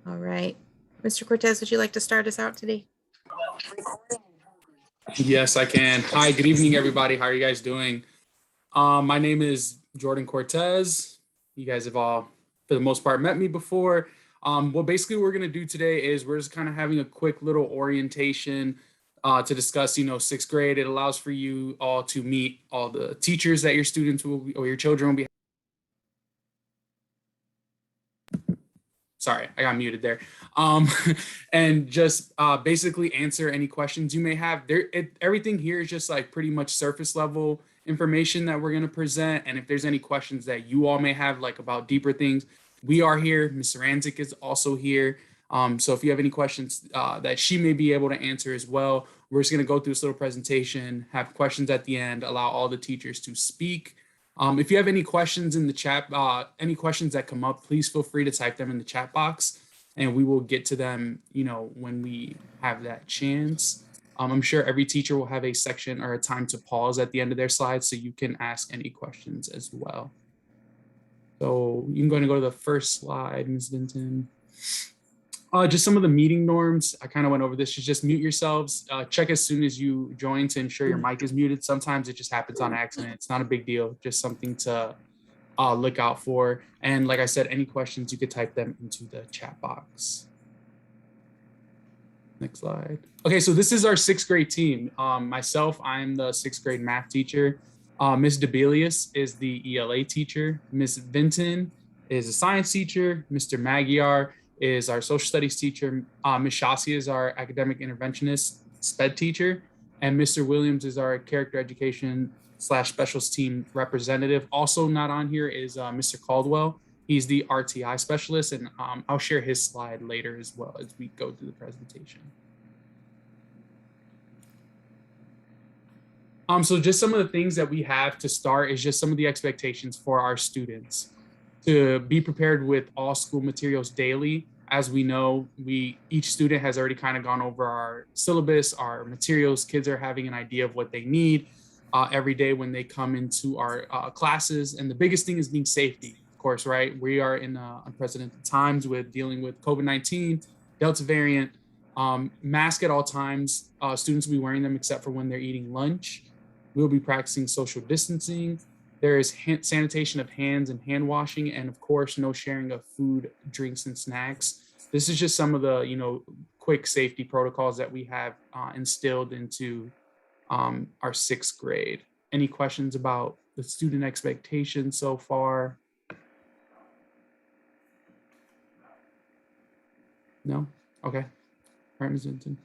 All right. Mr. Cortez, would you like to start us out today? Yes, I can. Hi, good evening, everybody. How are you guys doing? My name is Jordan Cortez. You guys have all, for the most part, met me before. What basically we're going to do today is we're just kind of having a quick little orientation to discuss, sixth grade. It allows for you all to meet all the teachers that your students will be, or your children will be. Sorry, I got muted there. And just basically answer any questions you may have. Everything here is just like pretty much surface level information that we're going to present. And if there's any questions that you all may have, like about deeper things, we are here. Ms. Saranzik is also here. So if you have any questions that she may be able to answer as well, we're just going to go through this little presentation, have questions at the end, allow all the teachers to speak. If you have any questions in the chat, any questions that come up, please feel free to type them in the chat box and we will get to them, when we have that chance. I'm sure every teacher will have a section or a time to pause at the end of their slides so you can ask any questions as well. So you can go to the first slide, Ms. Vinton. Just some of the meeting norms. I kind of went over this. Just mute yourselves. Check as soon as you join to ensure your mic is muted. Sometimes it just happens on accident. It's not a big deal. Just something to look out for. And like I said, any questions, you could type them into the chat box. Next slide. Okay, so this is our sixth grade team. Myself, I'm the sixth grade math teacher. Ms. Debelius is the ELA teacher. Ms. Vinton is a science teacher. Mr. Magyar is our social studies teacher. Ms. Shasi is our academic interventionist SPED teacher. And Mr. Williams is our character education / specials team representative. Also not on here is Mr. Caldwell. He's the RTI specialist, and I'll share his slide later as well as we go through the presentation. So just some of the things that we have to start is just some of the expectations for our students. To be prepared with all school materials daily. As we know, each student has already kind of gone over our syllabus, our materials. Kids are having an idea of what they need every day when they come into our classes. And the biggest thing is being safety, of course, right? We are in unprecedented times with dealing with COVID-19, Delta variant, mask at all times. Students will be wearing them except for when they're eating lunch. We'll be practicing social distancing. There is sanitation of hands and hand washing, and of course, no sharing of food, drinks, and snacks. This is just some of the, quick safety protocols that we have instilled into our sixth grade. Any questions about the student expectations so far? No? Okay. All right, Ms. Vinton.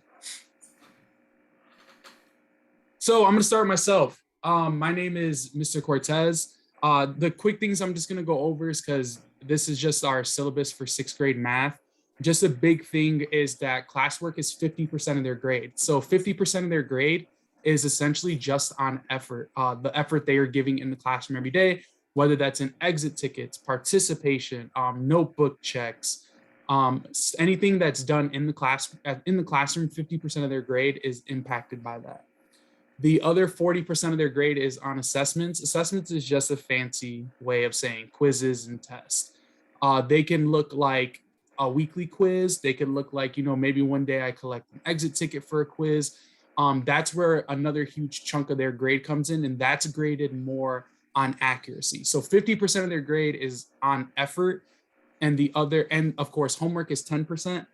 So I'm going to start myself. My name is Mr. Cortez. The quick things I'm just going to go over is because this is just our syllabus for sixth grade math. Just a big thing is that classwork is 50% of their grade. So 50% of their grade is essentially just on effort, the effort they are giving in the classroom every day, whether that's in exit tickets, participation, notebook checks, anything that's done in the classroom, 50% of their grade is impacted by that. The other 40% of their grade is on assessments. Assessments is just a fancy way of saying quizzes and tests. They can look like a weekly quiz. They can look like, maybe one day I collect an exit ticket for a quiz. That's where another huge chunk of their grade comes in, and that's graded more on accuracy. So 50% of their grade is on effort, and of course, homework is 10%.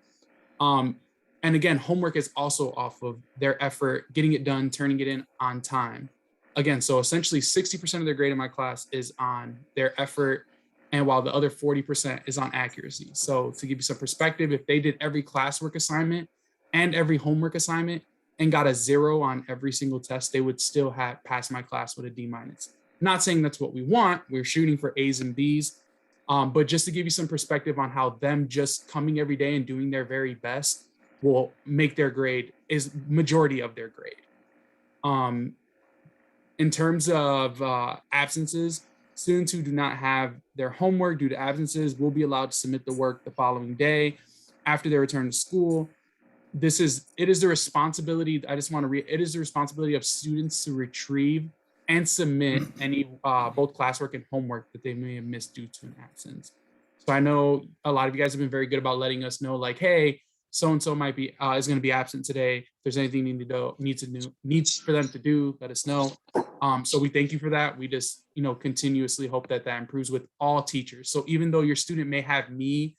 And again, homework is also off of their effort, getting it done, turning it in on time. Again, so essentially 60% of their grade in my class is on their effort, and while the other 40% is on accuracy. So to give you some perspective, if they did every classwork assignment and every homework assignment and got a 0 on every single test, they would still have passed my class with a D-. Not saying that's what we want. We're shooting for A's and B's. But just to give you some perspective on how them just coming every day and doing their very best will make their grade is majority of their grade. In terms of absences, students who do not have their homework due to absences will be allowed to submit the work the following day after their return to school. It is the responsibility, it is the responsibility of students to retrieve and submit any both classwork and homework that they may have missed due to an absence. So I know a lot of you guys have been very good about letting us know, like, hey, so and so might be is going to be absent today. If there's anything you needs for them to do, let us know. So we thank you for that. We just continuously hope that that improves with all teachers. So even though your student may have me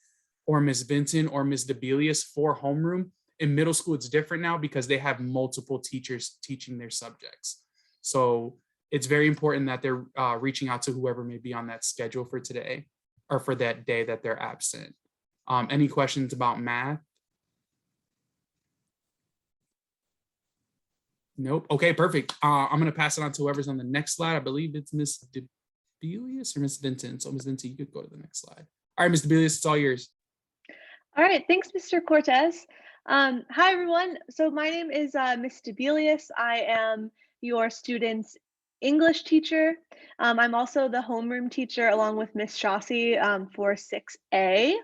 or Miss Vinton or Miss Debelius for homeroom, in middle school it's different now because they have multiple teachers teaching their subjects. So it's very important that they're reaching out to whoever may be on that schedule for today or for that day that they're absent. Any questions about math? Nope. Okay, perfect. I'm going to pass it on to whoever's on the next slide. I believe it's Miss Debelius or Miss Vinton. So Miss Vinton, you could go to the next slide. All right, Miss Debelius, it's all yours. All right, thanks, Mr. Cortez. Hi, everyone. So my name is Miss Debelius. I am your student's English teacher. I'm also the homeroom teacher along with Miss Shossi for 6A.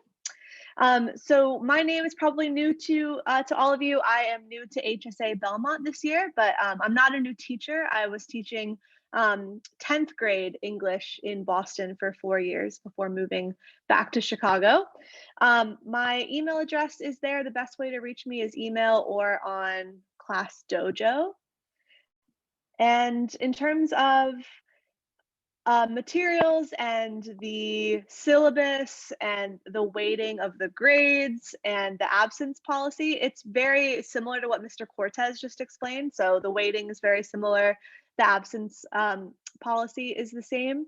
So my name is probably new to all of you. I am new to HSA Belmont this year, but I'm not a new teacher. I was teaching 10th grade English in Boston for 4 years before moving back to Chicago. My email address is there. The best way to reach me is email or on Class Dojo. And in terms of materials and the syllabus and the weighting of the grades and the absence policy, it's very similar to what Mr. Cortez just explained. So the weighting is very similar. The absence policy is the same.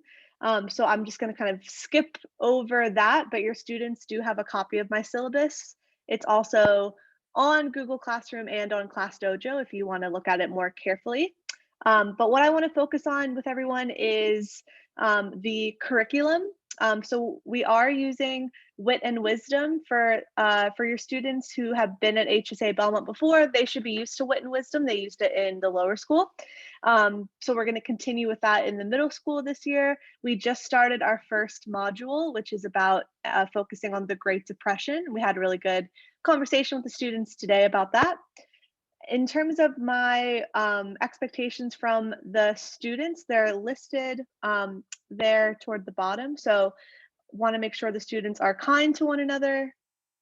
So I'm just going to kind of skip over that, but your students do have a copy of my syllabus. It's also on Google Classroom and on Class Dojo if you want to look at it more carefully. But what I want to focus on with everyone is the curriculum. So we are using Wit and Wisdom for your students who have been at HSA Belmont before. They should be used to Wit and Wisdom. They used it in the lower school. So we're going to continue with that in the middle school this year. We just started our first module, which is about focusing on the Great Depression. We had a really good conversation with the students today about that. In terms of my expectations from the students, they're listed there toward the bottom. So want to make sure the students are kind to one another,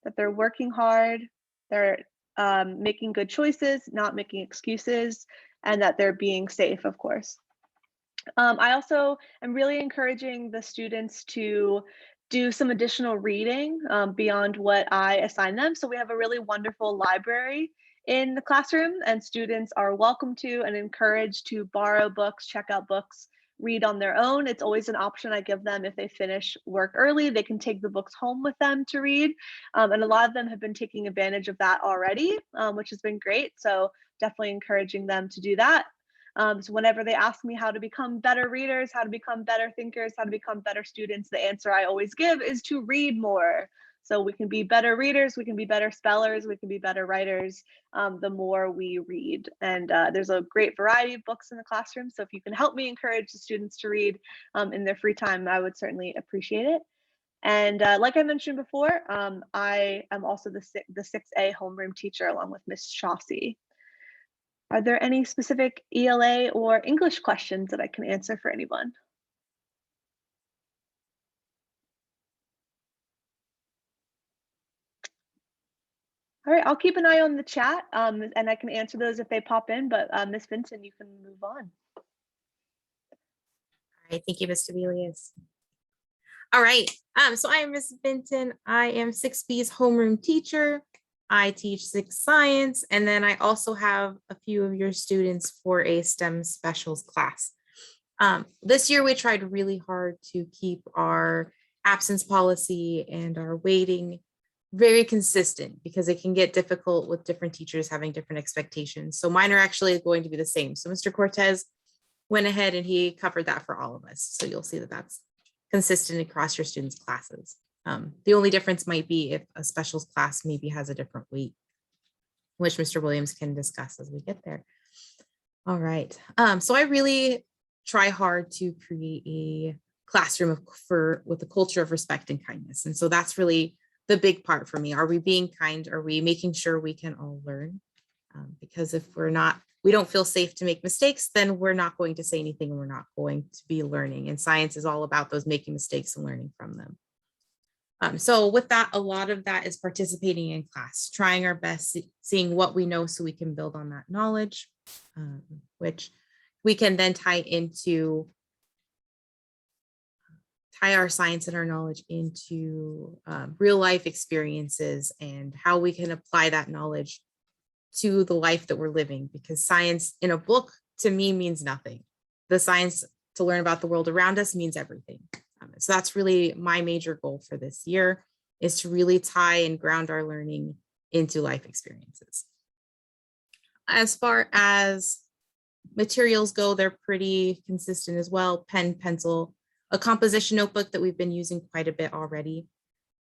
that they're working hard, they're making good choices, not making excuses, and that they're being safe, of course. I also am really encouraging the students to do some additional reading beyond what I assign them. So we have a really wonderful library in the classroom, and students are welcome to and encouraged to borrow books, check out books, read on their own. It's always an option I give them if they finish work early. They can take the books home with them to read. And a lot of them have been taking advantage of that already, which has been great. So definitely encouraging them to do that. So whenever they ask me how to become better readers, how to become better thinkers, how to become better students, the answer I always give is to read more. So we can be better readers, we can be better spellers, we can be better writers the more we read. And there's a great variety of books in the classroom. So if you can help me encourage the students to read in their free time, I would certainly appreciate it. And like I mentioned before, I am also the 6A homeroom teacher along with Miss Shossi. Are there any specific ELA or English questions that I can answer for anyone? All right, I'll keep an eye on the chat and I can answer those if they pop in, but Ms. Vincent, you can move on. All right, thank you, Mr. Debelius. All right, so I am Ms. Vinton. I am 6B's homeroom teacher. I teach 6 science, and then I also have a few of your students for a STEM specials class. This year we tried really hard to keep our absence policy and our weighting very consistent because it can get difficult with different teachers having different expectations. So mine are actually going to be the same. So Mr. Cortez went ahead and he covered that for all of us. So you'll see that that's consistent across your students' classes. The only difference might be if a specials class maybe has a different weight, which Mr. Williams can discuss as we get there. All right. So I really try hard to create a classroom with a culture of respect and kindness. And so that's really the big part for me. Are we being kind? Are we making sure we can all learn? Because if we don't feel safe to make mistakes, then we're not going to say anything and we're not going to be learning. And science is all about those making mistakes and learning from them. So with that, a lot of that is participating in class, trying our best, seeing what we know so we can build on that knowledge, which we can then tie our science and our knowledge into real life experiences and how we can apply that knowledge to the life that we're living, because science in a book to me means nothing. The science to learn about the world around us means everything. So that's really my major goal for this year, is to really tie and ground our learning into life experiences. As far as materials go, they're pretty consistent as well. Pen, pencil, a composition notebook that we've been using quite a bit already,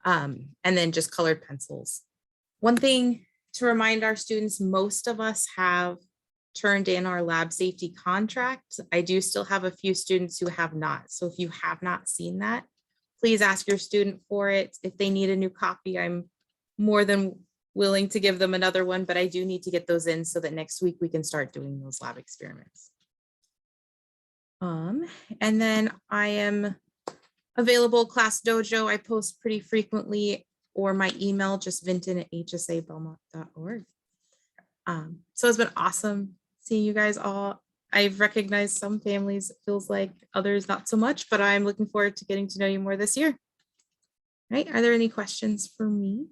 and then just colored pencils. One thing to remind our students, most of us have turned in our lab safety contract. I do still have a few students who have not. So if you have not seen that, please ask your student for it. If they need a new copy, I'm more than willing to give them another one, but I do need to get those in so that next week we can start doing those lab experiments. And then I am available Class Dojo. I post pretty frequently, or my email, just vinton@hsabelmont.org. So it's been awesome seeing you guys all. I've recognized some families, it feels like others not so much, but I'm looking forward to getting to know you more this year. Right? Are there any questions for me?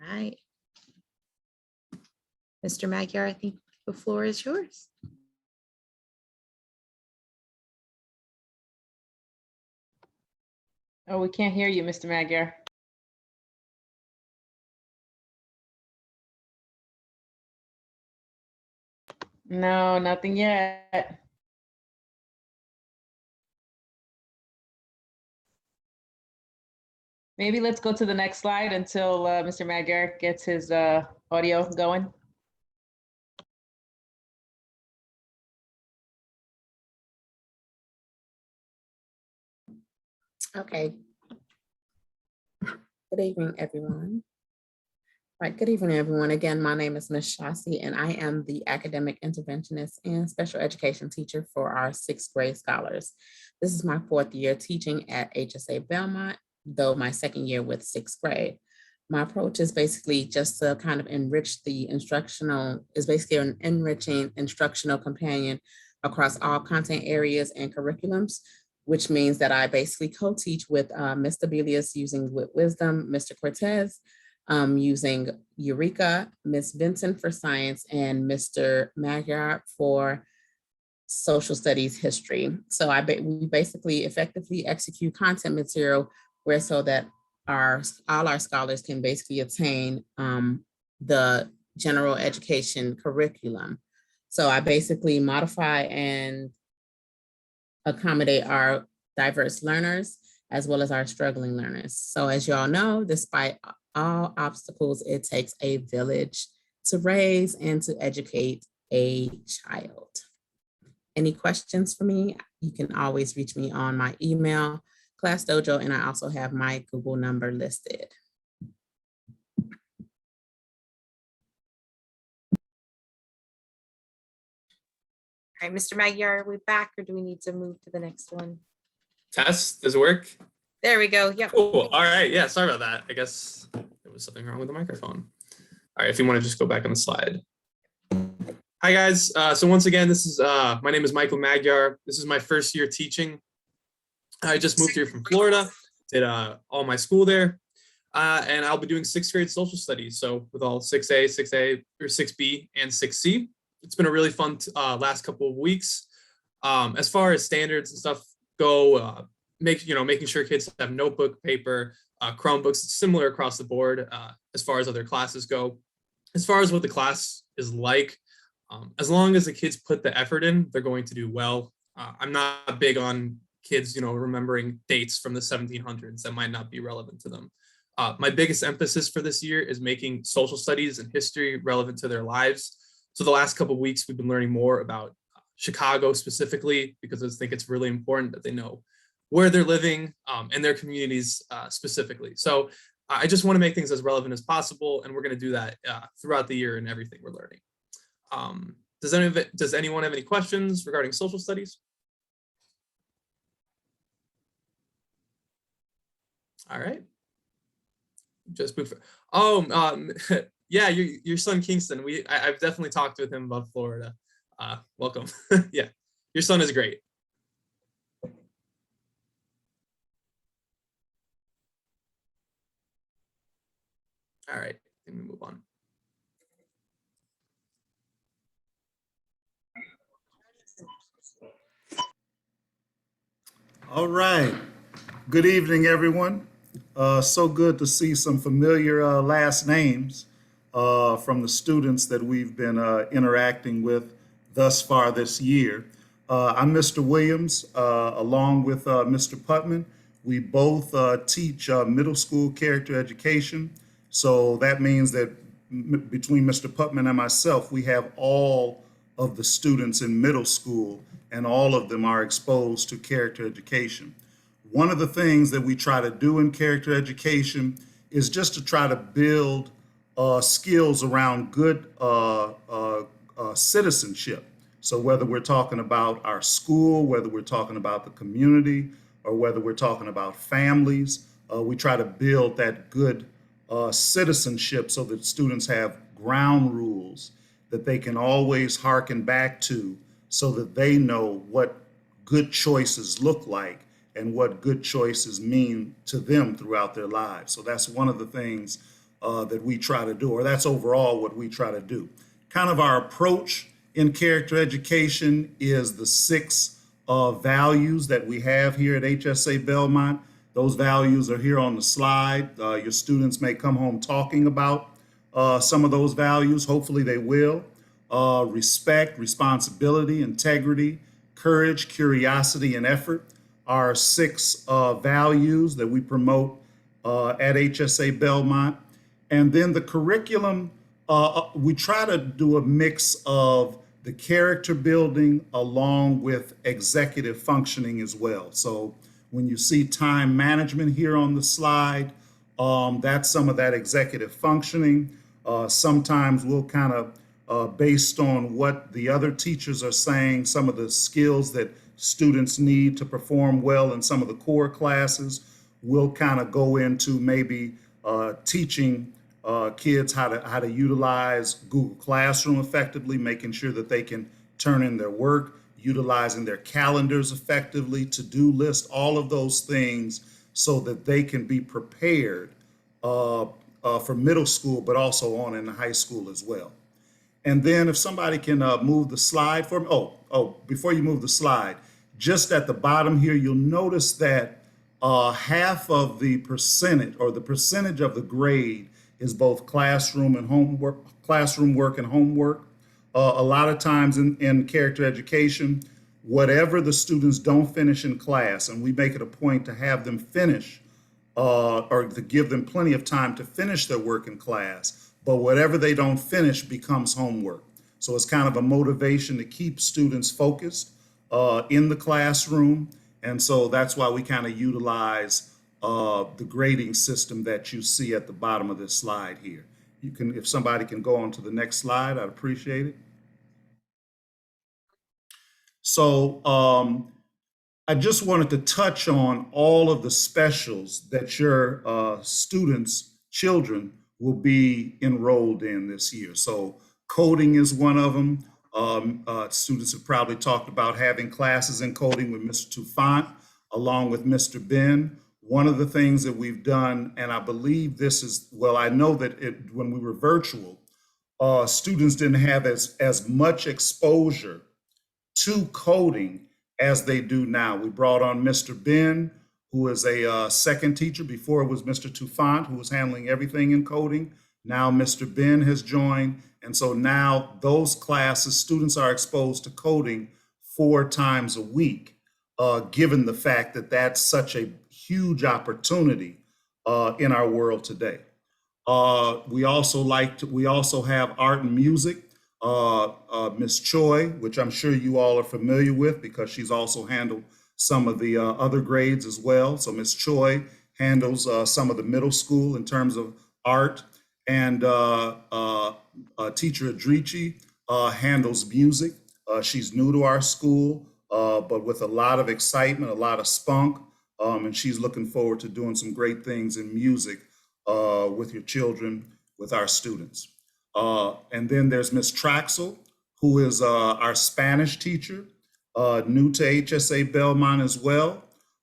All right. Mr. Magyar, I think the floor is yours. Oh, we can't hear you, Mr. Magyar. No, nothing yet. Maybe let's go to the next slide until Mr. Magyar gets his audio going. Okay. Good evening, everyone. Right, good evening, everyone. Again, my name is Ms. Shasi, and I am the academic interventionist and special education teacher for our 6th grade scholars. This is my 4th year teaching at HSA Belmont, though my 2nd year with 6th grade. My approach is basically just to kind of enrich the instructional, is basically an enriching instructional companion across all content areas and curriculums, which means that I basically co-teach with Mr. Belius using Wisdom, Mr. Cortez, using Eureka, Ms. Vincent for science, and Mr. Magyar for social studies history. So we basically effectively execute content material where so that all our scholars can basically attain the general education curriculum. So I basically modify and accommodate our diverse learners as well as our struggling learners. So as you all know, despite all obstacles, it takes a village to raise and to educate a child. Any questions for me? You can always reach me on my email, Class Dojo, and I also have my Google number listed. All right, Mr. Magyar, are we back, or do we need to move to the next one? Test, does it work? There we go. Yep. Cool. All right. Yeah, sorry about that. I guess there was something wrong with the microphone. All right, if you want to just go back on the slide. Hi, guys. So once again, this is my name is Michael Magyar. This is my 1st year teaching. I just moved here from Florida, did all my school there, and I'll be doing 6th grade social studies. So with all 6A, 6A, or 6B, and 6C. It's been a really fun last couple of weeks. As far as standards and stuff go, making sure kids have notebook, paper, Chromebooks, similar across the board as far as other classes go. As far as what the class is like, as long as the kids put the effort in, they're going to do well. I'm not big on kids, remembering dates from the 1700s that might not be relevant to them. My biggest emphasis for this year is making social studies and history relevant to their lives. So the last couple of weeks, we've been learning more about Chicago specifically, because I think it's really important that they know where they're living and their communities specifically. So I just want to make things as relevant as possible, and we're going to do that throughout the year in everything we're learning. Does anyone have any questions regarding social studies? All right. Just move. Oh, yeah, your son Kingston. I've definitely talked with him about Florida. Welcome. Yeah, your son is great. All right, let me move on. All right. Good evening, everyone. So good to see some familiar last names from the students that we've been interacting with thus far this year. I'm Mr. Williams, along with Mr. Putman. We both teach middle school character education. So that means that between Mr. Putman and myself, we have all of the students in middle school, and all of them are exposed to character education. One of the things that we try to do in character education is just to try to build skills around good citizenship. So whether we're talking about our school, whether we're talking about the community, or whether we're talking about families, we try to build that good citizenship so that students have ground rules that they can always hearken back to so that they know what good choices look like and what good choices mean to them throughout their lives. So that's one of the things that we try to do, or that's overall what we try to do. Kind of our approach in character education is the 6 values that we have here at HSA Belmont. Those values are here on the slide. Your students may come home talking about some of those values. Hopefully they will. Respect, responsibility, integrity, courage, curiosity, and effort are 6 values that we promote at HSA Belmont. And then the curriculum, we try to do a mix of the character building along with executive functioning as well. So when you see time management here on the slide, that's some of that executive functioning. Sometimes we'll kind of, based on what the other teachers are saying, some of the skills that students need to perform well in some of the core classes, we'll kind of go into maybe teaching kids how to utilize Google Classroom effectively, making sure that they can turn in their work, utilizing their calendars effectively, to-do list, all of those things so that they can be prepared for middle school, but also on in the high school as well. And then if somebody can move the slide for me. Before you move the slide, just at the bottom here, you'll notice that half of the percentage, or the percentage of the grade, is both classroom work and homework. A lot of times in character education, whatever the students don't finish in class, and we make it a point to have them finish, or to give them plenty of time to finish their work in class, but whatever they don't finish becomes homework. So it's kind of a motivation to keep students focused in the classroom. And so that's why we kind of utilize the grading system that you see at the bottom of this slide here. You can, if somebody can go on to the next slide, I'd appreciate it. So I just wanted to touch on all of the specials that your students, children, will be enrolled in this year. So coding is one of them. Students have probably talked about having classes in coding with Mr. Tufant, along with Mr. Ben. One of the things that we've done, and I believe this is, well, I know that when we were virtual, students didn't have as much exposure to coding as they do now. We brought on Mr. Ben, who is a second teacher. Before it was Mr. Tufant, who was handling everything in coding. Now Mr. Ben has joined. And so now those classes, students are exposed to coding 4 times a week, given the fact that that's such a huge opportunity in our world today. We also have art and music. Miss Choi, which I'm sure you all are familiar with because she's also handled some of the other grades as well. So Miss Choi handles some of the middle school in terms of art, and Teacher Adrici handles music. She's new to our school, but with a lot of excitement, a lot of spunk, and she's looking forward to doing some great things in music with your children, with our students. And then there's Miss Traxel, who is our Spanish teacher, new to HSA Belmont as well.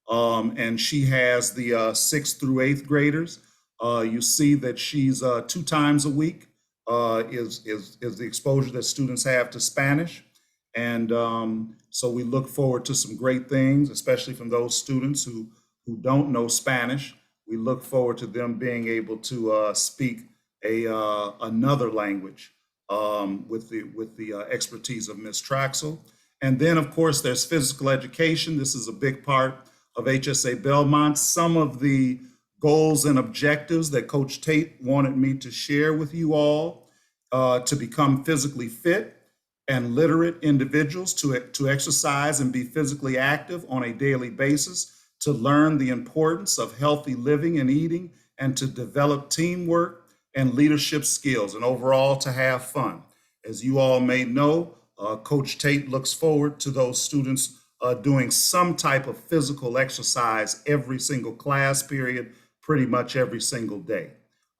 And she has the 6th through 8th graders. You see that she's 2 times a week is the exposure that students have to Spanish. And so we look forward to some great things, especially from those students who don't know Spanish. We look forward to them being able to speak another language with the expertise of Ms. Traxel. And then, of course, there's physical education. This is a big part of HSA Belmont. Some of the goals and objectives that Coach Tate wanted me to share with you all to become physically fit and literate individuals, to exercise and be physically active on a daily basis, to learn the importance of healthy living and eating, and to develop teamwork and leadership skills, and overall to have fun. As you all may know, Coach Tate looks forward to those students doing some type of physical exercise every single class period, pretty much every single day.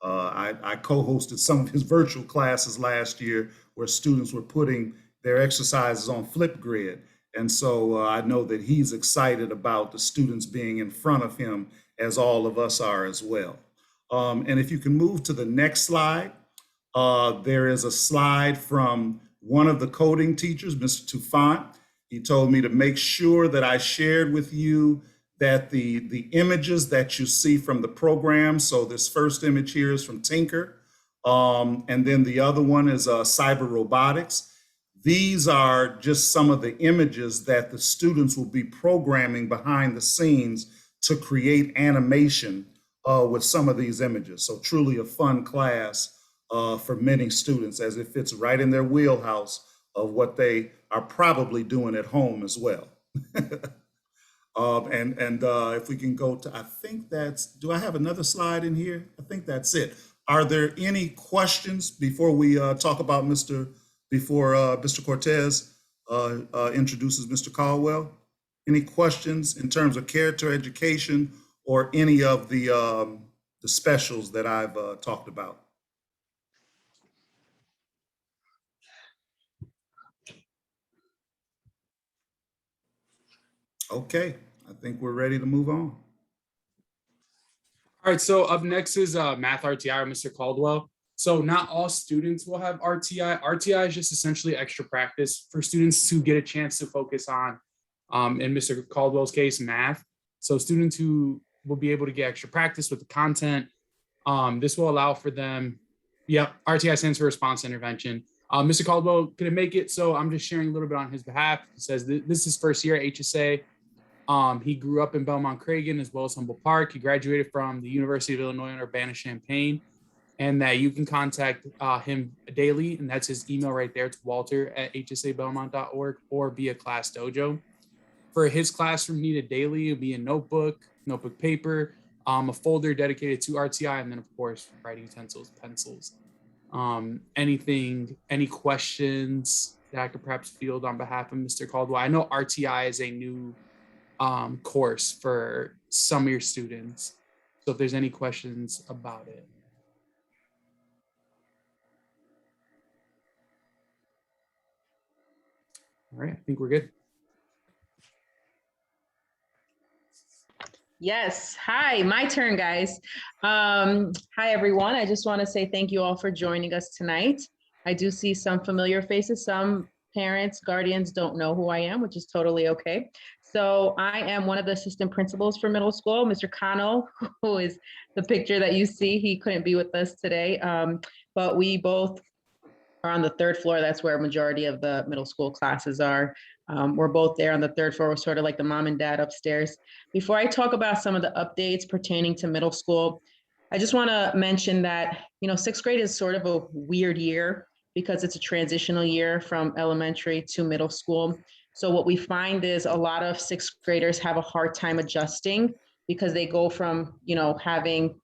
I co-hosted some of his virtual classes last year where students were putting their exercises on Flipgrid. And so I know that he's excited about the students being in front of him, as all of us are as well. And if you can move to the next slide, there is a slide from one of the coding teachers, Mr. Tufant. He told me to make sure that I shared with you that the images that you see from the program, so this first image here is from Tinker, and then the other one is cyber robotics. These are just some of the images that the students will be programming behind the scenes to create animation with some of these images. So truly a fun class for many students, as it fits right in their wheelhouse of what they are probably doing at home as well. And if we can go to, I think that's, do I have another slide in here? I think that's it. Are there any questions before we talk about Mr. Cortez introduces Mr. Caldwell? Any questions in terms of character education or any of the specials that I've talked about? Okay, I think we're ready to move on. All right, so up next is Math RTI, Mr. Caldwell. So not all students will have RTI. RTI is just essentially extra practice for students to get a chance to focus on, in Mr. Caldwell's case, math. So students who will be able to get extra practice with the content, this will allow for them, RTI stands for response intervention. Mr. Caldwell couldn't make it, so I'm just sharing a little bit on his behalf. He says this is his first year at HSA. He grew up in Belmont-Cragen as well as Humboldt Park. He graduated from the University of Illinois in Urbana-Champaign, and that you can contact him daily, and that's his email right there. It's walter@hsabelmont.org or via Class Dojo. For his classroom needed daily, it'll be a notebook paper, a folder dedicated to RTI, and then of course, writing utensils, pencils. Any questions that I could perhaps field on behalf of Mr. Caldwell? I know RTI is a new course for some of your students. So if there's any questions about it. All right, I think we're good. Yes. Hi, my turn, guys. Hi, everyone. I just want to say thank you all for joining us tonight. I do see some familiar faces. Some parents, guardians don't know who I am, which is totally okay. So I am one of the assistant principals for middle school. Mr. Kano, who is the picture that you see, he couldn't be with us today, but we both are on the 3rd floor. That's where a majority of the middle school classes are. We're both there on the 3rd floor. We're sort of like the mom and dad upstairs. Before I talk about some of the updates pertaining to middle school, I just want to mention that, 6th grade is sort of a weird year because it's a transitional year from elementary to middle school. So what we find is a lot of 6th graders have a hard time adjusting because they go from, having,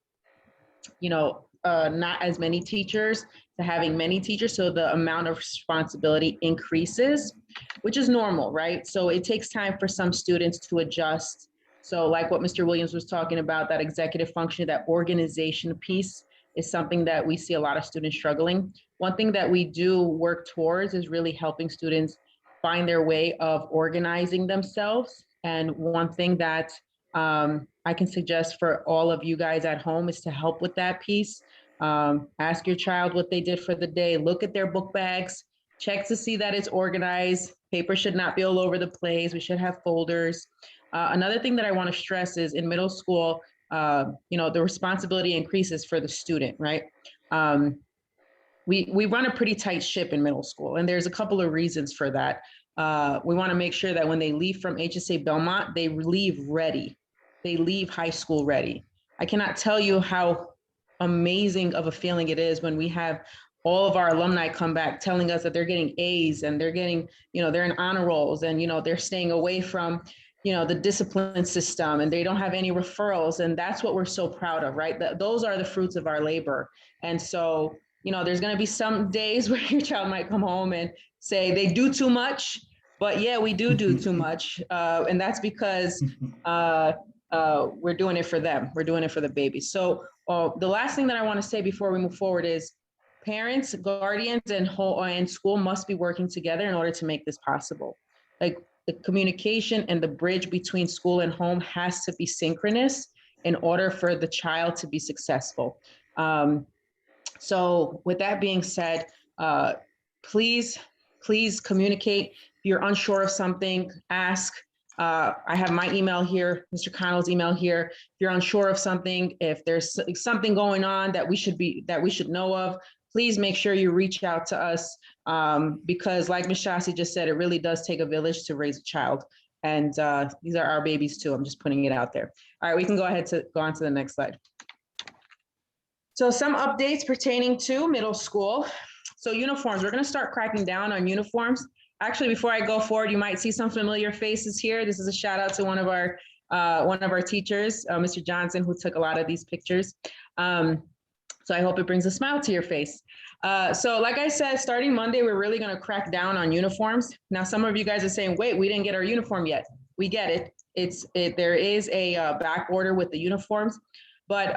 not as many teachers to having many teachers. So the amount of responsibility increases, which is normal, right? So it takes time for some students to adjust. So like what Mr. Williams was talking about, that executive function, that organization piece is something that we see a lot of students struggling. One thing that we do work towards is really helping students find their way of organizing themselves. And one thing that I can suggest for all of you guys at home is to help with that piece. Ask your child what they did for the day, look at their book bags, check to see that it's organized. Paper should not be all over the place. We should have folders. Another thing that I want to stress is in middle school, the responsibility increases for the student, right? We run a pretty tight ship in middle school, and there's a couple of reasons for that. We want to make sure that when they leave from HSA Belmont, they leave ready. They leave high school ready. I cannot tell you how amazing of a feeling it is when we have all of our alumni come back telling us that they're getting A's and they're getting, they're in honor rolls and, they're staying away from, the discipline system and they don't have any referrals. And that's what we're so proud of, right? Those are the fruits of our labor. And so, there's going to be some days where your child might come home and say they do too much, but yeah, we do too much. And that's because we're doing it for them. We're doing it for the babies. So the last thing that I want to say before we move forward is parents, guardians, and school must be working together in order to make this possible. Like the communication and the bridge between school and home has to be synchronous in order for the child to be successful. So with that being said, please communicate. If you're unsure of something, ask. I have my email here, Mr. Connell's email here. If you're unsure of something, if there's something going on that we should know of, please make sure you reach out to us because like Ms. Shasi just said, it really does take a village to raise a child. And these are our babies too. I'm just putting it out there. All right, we can go ahead to go on to the next slide. So some updates pertaining to middle school. So uniforms, we're gonna start cracking down on uniforms. Actually, before I go forward, you might see some familiar faces here. This is a shout out to one of our teachers, Mr. Johnson, who took a lot of these pictures. So I hope it brings a smile to your face. So like I said, starting Monday, we're really gonna crack down on uniforms. Now, some of you guys are saying, wait, we didn't get our uniform yet. We get it. There is a back order with the uniforms, but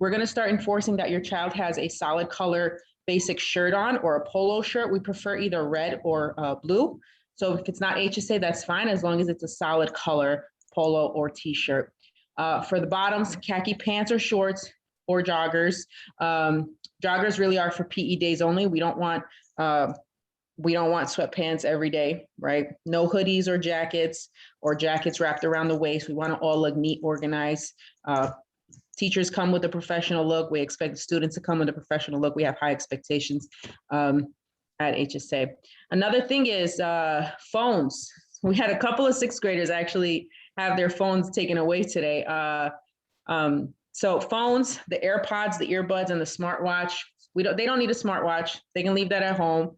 we're gonna start enforcing that your child has a solid color basic shirt on or a polo shirt. We prefer either red or blue. So if it's not HSA, that's fine, as long as it's a solid color polo or t-shirt. For the bottoms, khaki pants or shorts or joggers. Joggers really are for PE days only. We don't want sweatpants every day, right? No hoodies or jackets wrapped around the waist. We want to all look neat, organized. Teachers come with a professional look. We expect students to come with a professional look. We have high expectations at HSA. Another thing is phones. We had a couple of sixth graders actually have their phones taken away today. So phones, the AirPods, the earbuds, and the smartwatch. They don't need a smartwatch. They can leave that at home.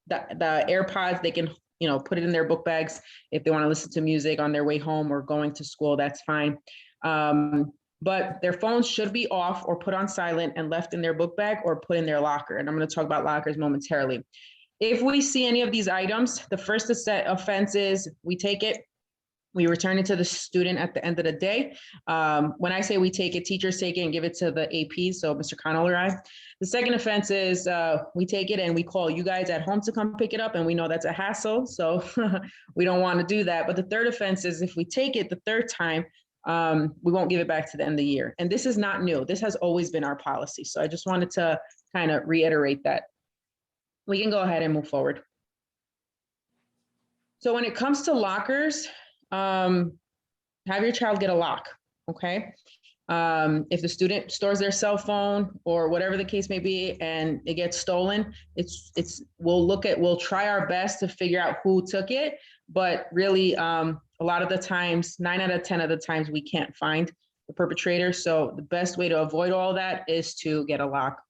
The AirPods, they can put it in their book bags if they want to listen to music on their way home or going to school. That's fine. But their phones should be off or put on silent and left in their book bag or put in their locker. And I'm going to talk about lockers momentarily. If we see any of these items, the first offense is we take it, we return it to the student at the end of the day. When I say we take it, teachers take it and give it to the AP, so Mr. Connell or I. The second offense is we take it and we call you guys at home to come pick it up, and we know that's a hassle, so we don't want to do that. But the third offense is if we take it the third time, we won't give it back to the end of the year. And this is not new. This has always been our policy. So I just wanted to kind of reiterate that. We can go ahead and move forward. So when it comes to lockers, have your child get a lock, okay? If the student stores their cell phone or whatever the case may be and it gets stolen, we'll try our best to figure out who took it, but really a lot of the times, 9 out of 10 of the times, we can't find the perpetrator. So the best way to avoid all that is to get a lock.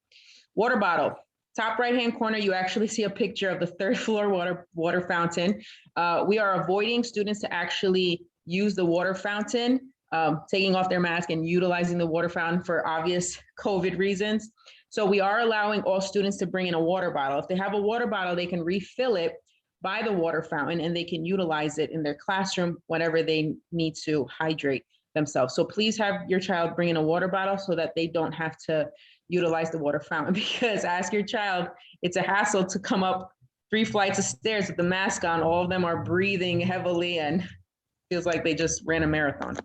Water bottle. Top right-hand corner, you actually see a picture of the third floor water fountain. We are avoiding students to actually use the water fountain, taking off their mask and utilizing the water fountain for obvious COVID reasons. So we are allowing all students to bring in a water bottle. If they have a water bottle, they can refill it by the water fountain and they can utilize it in their classroom whenever they need to hydrate themselves. So please have your child bring in a water bottle so that they don't have to utilize the water fountain, because ask your child, it's a hassle to come up 3 flights of stairs with the mask on. All of them are breathing heavily and feels like they just ran a marathon.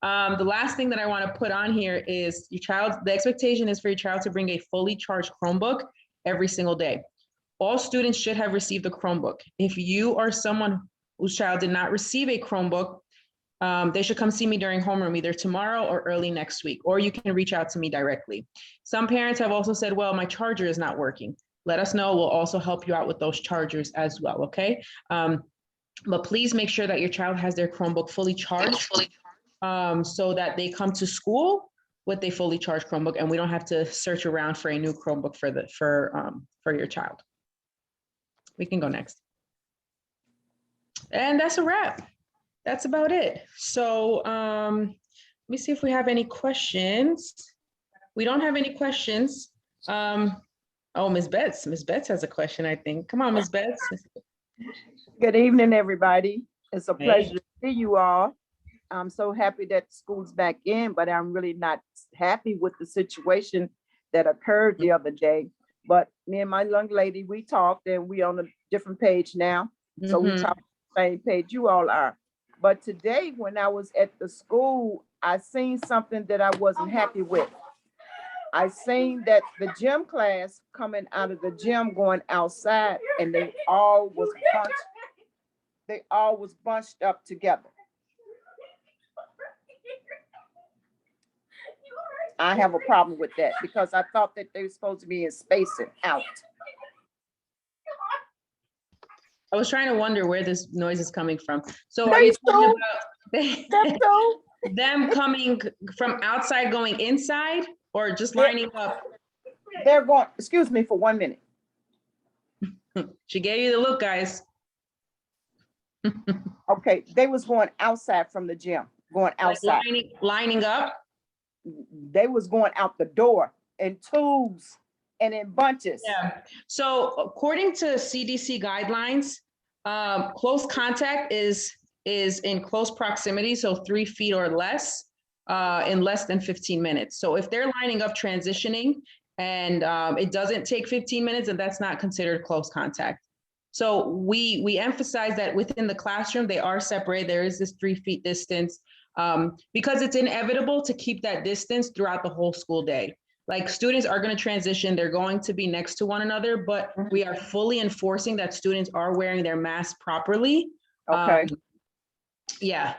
The last thing that I want to put on here is the expectation is for your child to bring a fully charged Chromebook every single day. All students should have received a Chromebook. If you are someone whose child did not receive a Chromebook, they should come see me during homeroom either tomorrow or early next week, or you can reach out to me directly. Some parents have also said, well, my charger is not working. Let us know. We'll also help you out with those chargers as well, okay? But please make sure that your child has their Chromebook fully charged so that they come to school with a fully charged Chromebook and we don't have to search around for a new Chromebook for your child. We can go next. And that's a wrap. That's about it. So let me see if we have any questions. We don't have any questions. Oh, Ms. Betts. Ms. Betts has a question, I think. Come on, Ms. Betts. Good evening, everybody. It's a Hey. pleasure to see you all. I'm so happy that school's back in, but I'm really not happy with the situation that occurred the other day. But me and my young lady, we talked and we on a different page now. So we Mhm. talked on the same page you all are. But today, when I was at the school, I seen something that I wasn't happy with. I seen that the gym class coming out of the gym going outside and they all was bunched up together. I have a problem with that because I thought that they were supposed to be in spacing out. I was trying to wonder where this noise is coming from. So There are you you talking go. about So them coming from outside going inside or just lining up? they're going, excuse me for 1 minute. She gave you the look, guys. Okay, they was going outside from the gym, going Like outside. lining up. They was going out the door in twos and in bunches. Yeah. So according to CDC guidelines, close contact is in close proximity, so 3 feet or less, in less than 15 minutes. So if they're lining up transitioning and it doesn't take 15 minutes, and that's not considered close contact. So we emphasize that within the classroom, they are separated. There is this 3 feet distance because it's inevitable to keep that distance throughout the whole school day. Like students are going to transition, they're going to be next to one another, but we are fully enforcing that students are wearing their masks properly. Okay, Yeah.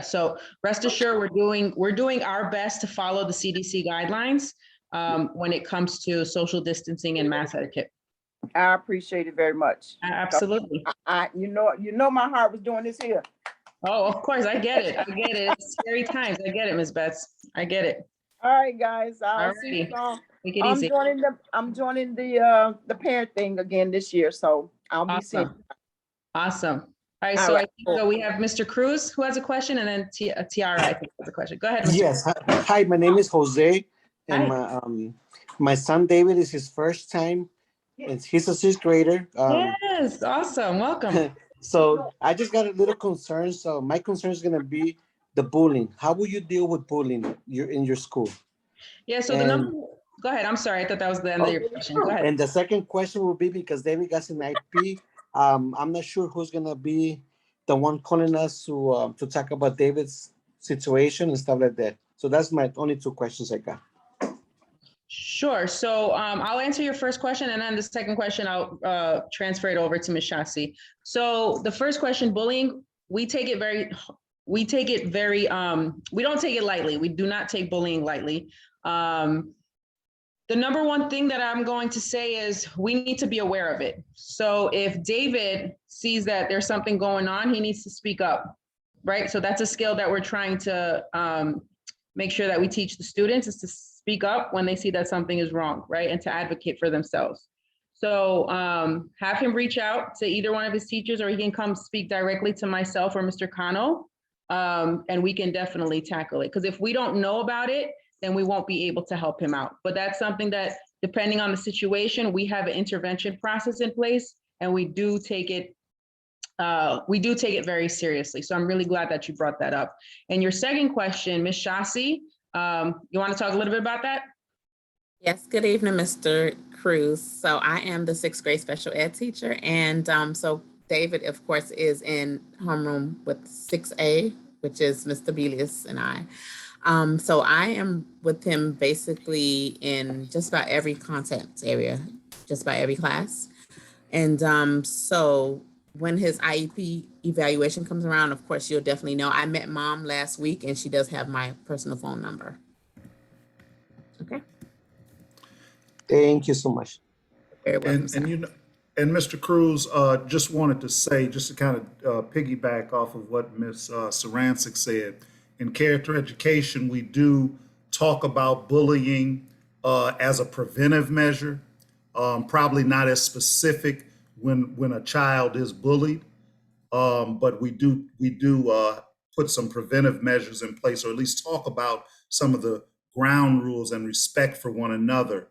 So rest assured, we're doing our best to follow the CDC guidelines when it comes to social distancing and mask etiquette. I appreciate it very much. Absolutely. You know, my heart was doing this here. Oh, of course, I get it. It's scary times. I get it, Ms. Betts. I get it. All right, guys, I'll see you Alrighty. soon. Take it I'm easy. joining the parent thing again this year, so I'll be seeing. Awesome. All right, All so right, I think we have Mr. Cruz who has a question, and then Tiara, I think, has a question. Go ahead, Mr. Yes. Hi, my name is Jose, and Hi. my son David is his first time, and he's a 6th grader. Yes, awesome. Welcome. So I just got a little concern. So my concern is going to be the bullying. How will you deal with bullying in your school? Yeah, so go ahead. I'm sorry. I thought that was the end of your question. Go ahead. And the second question will be, because David got an IP, I'm not sure who's going to be the one calling us to talk about David's situation and stuff like that. So that's my only 2 questions I got. Sure. So I'll answer your first question, and then the second question, I'll transfer it over to Ms. Shasi. So the first question, bullying, we don't take it lightly. We do not take bullying lightly. The number one thing that I'm going to say is we need to be aware of it. So if David sees that there's something going on, he needs to speak up, right? So that's a skill that we're trying to make sure that we teach the students, is to speak up when they see that something is wrong, right? And to advocate for themselves. So have him reach out to either one of his teachers, or he can come speak directly to myself or Mr. Cano, and we can definitely tackle it. Because if we don't know about it, then we won't be able to help him out. But that's something that depending on the situation, we have an intervention process in place, and we do take it very seriously. So I'm really glad that you brought that up. And your second question, Ms. Shasi, you want to talk a little bit about that? Yes, good evening, Mr. Cruz. So I am the 6th grade special ed teacher. And so David, of course, is in homeroom with 6A, which is Mr. Belius and I. So I am with him basically in just about every content area, just about every class. And so when his IEP evaluation comes around, of course, you'll definitely know. I met Mom last week, and she does have my personal phone number. Okay. Thank you so much. Very welcome, sir. And you know, and Mr. Cruz, just wanted to say, just to kind of piggyback off of what Ms. Sarancic said, in character education, we do talk about bullying as a preventive measure, probably not as specific when a child is bullied, but we do put some preventive measures in place, or at least talk about some of the ground rules and respect for one another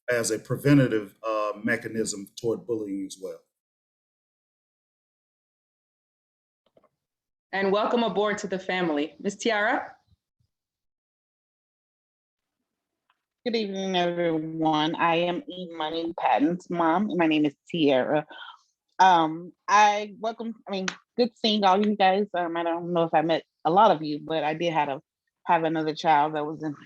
as a preventative mechanism toward bullying as well. And welcome aboard to the family. Ms. Tiara? Good evening, everyone. I am E-Money Patton's mom. My name is Tiara. Good seeing all you guys. I don't know if I met a lot of you, but I did have another child that was in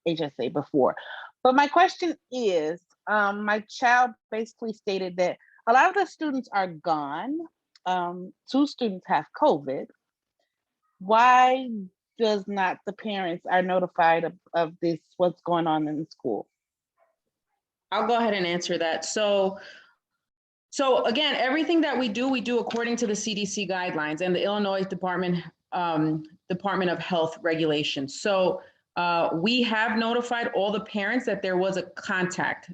HSA before. But my question is, my child basically stated that a lot of the students are gone. 2 students have COVID. Why does not the parents are notified of this, what's going on in the school? I'll go ahead and answer that. So again, everything that we do according to the CDC guidelines and the Illinois Department of Health regulations. So we have notified all the parents that there was a contact,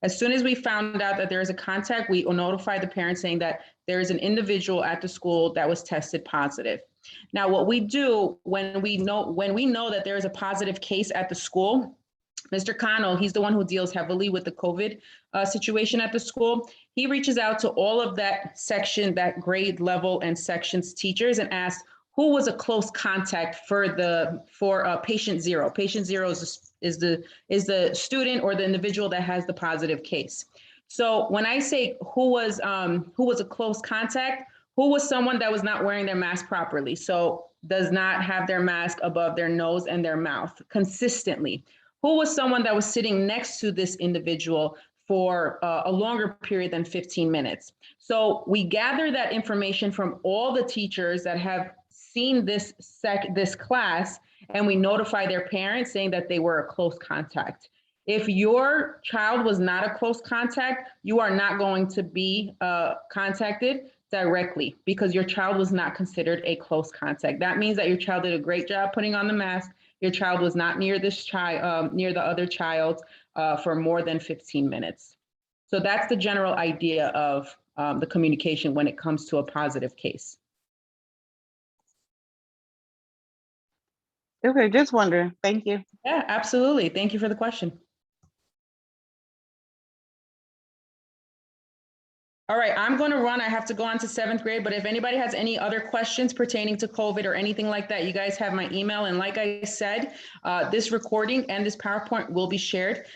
As soon as we found out that there is a contact, we notify the parents saying that there is an individual at the school that was tested positive. Now, what we do when we know that there is a positive case at the school, Mr. Connell, he's the one who deals heavily with the COVID situation at the school. He reaches out to all of that section, that grade level and sections teachers, and asks who was a close contact for patient 0. Patient 0 is the student or the individual that has the positive case. So when I say who was a close contact, who was someone that was not wearing their mask properly, so does not have their mask above their nose and their mouth consistently. Who was someone that was sitting next to this individual for a longer period than 15 minutes. So we gather that information from all the teachers that have seen this class, and we notify their parents saying that they were a close contact. If your child was not a close contact, you are not going to be contacted directly because your child was not considered a close contact. That means that your child did a great job putting on the mask. Your child was not near near the other child for more than 15 minutes. So that's the general idea of the communication when it comes to a positive case. Okay, just wondering. Thank you. Yeah, absolutely. Thank you for the question. All right, I'm going to run. I have to go on to 7th grade, but if anybody has any other questions pertaining to COVID or anything like that, you guys have my email. And like I said, this recording and this PowerPoint will be shared.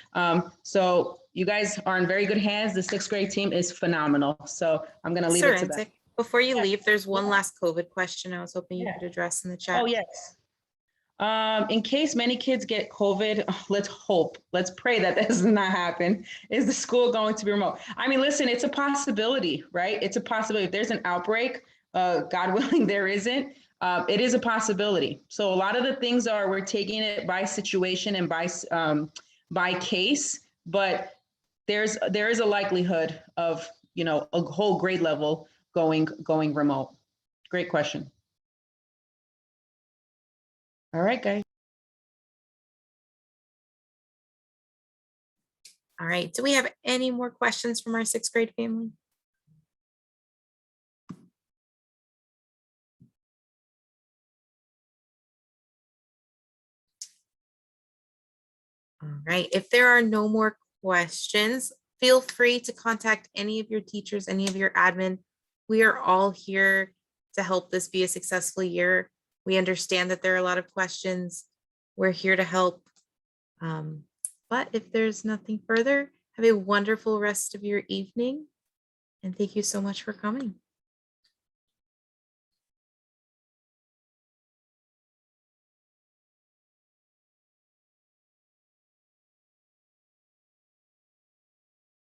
So you guys are in very good hands. The 6th grade team is phenomenal. So I'm going to leave it to them. Before you leave, there's one last COVID question I was hoping you could address in the chat. Oh, yes. In case many kids get COVID, let's pray that does not happen. Is the school going to be remote? I mean, listen, it's a possibility, right? It's a possibility. If there's an outbreak, God willing, there isn't. It is a possibility. So a lot of the things we're taking it by situation and by case, but there is a likelihood of, a whole grade level going remote. Great question. All right, guys. All right. Do we have any more questions from our 6th grade family? All right, if there are no more questions, feel free to contact any of your teachers, any of your admin. We are all here to help this be a successful year. We understand that there are a lot of questions. We're here to help. But if there's nothing further, have a wonderful rest of your evening. And thank you so much for coming.